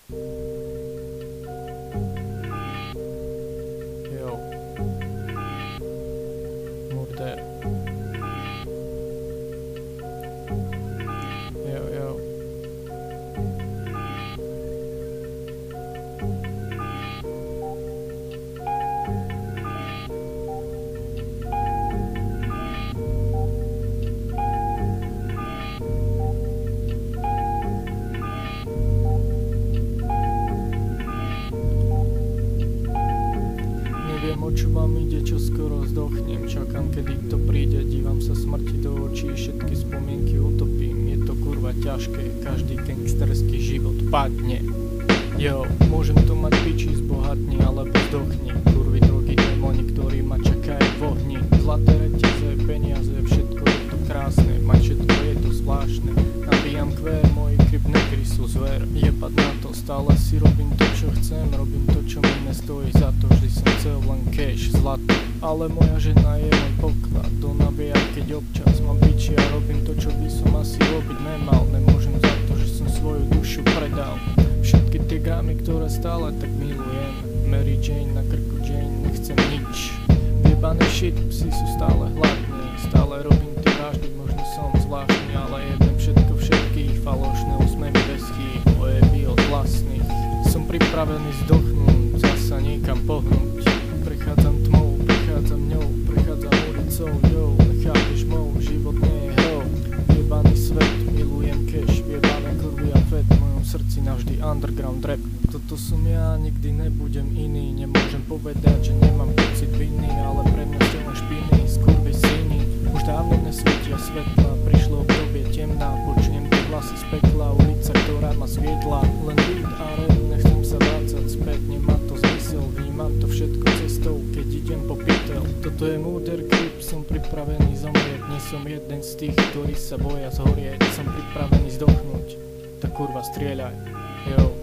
Jo. Murder. Jo. Neviem, o čo vám ide, čo skoro zdochnem. Čakám, kedy to príde, dívam sa smrti do očí, všetky spomienky utopím. Je to kurva ťažké, každý gangsterský život padne. Jo, môžem to mať piči, zbohatni alebo zdochni. Kurvy, drogy, démoni, ktorí ma čakajú v ohni. Zlaté reťaze, peniaze, všetko je to krásne, mať všetko je to zvláštne. Nabíjam kvér, moji krypnekry sú zver. Jebať na to, stále si robím to, čo chcem, robím to, čo mi nestojí za to, vždy som chcel len cash, zlato. Ale moja žena je môj poklad, to nabíja, keď občas mám piči a robím to, čo by som asi robiť nemal. Nemôžem za to, že som svoju dušu predal. Všetky tie gramy, ktoré stále tak milujem. Mary Jane na krku Jane, nechcem nič. Vyjebané shit, psi sú stále hladní. Stále robím tie vraždy, možno som zvláštny, ale jebem všetko všetkých. Falošné úsmevy bez chýb, moje od vlastných. Som pripravený zdochnúť, zasa niekam pohnúť. Prechádzam tmou, prechádzam ňou, prechádzam ulicou, jo. Nechápeš mou, život nie je hrou. Vyjebaný svet, milujem cash, vyjebané kurvy a fet. V mojom srdci navždy underground rap. Toto som ja, nikdy nebudem iný. Nemôžem povedať, že nemám pocit viny, ale pre mňa ste len špiny, skurvy syny. Už dávno nesvietia svetla, prišlo obdobie temná. Počujem tie hlasy z pekla, ulica, ktorá ma zviedla. Len beat a rap, nechcem sa vrácať späť, nemá to zmysel. Vnímam to všetko cestou, keď idem po pytel. Toto je Murder Grip, som pripravený zomrieť. Nie som jeden z tých, ktorí sa boja zhorieť. Som pripravený zdochnúť, tak kurva strieľaj, jo.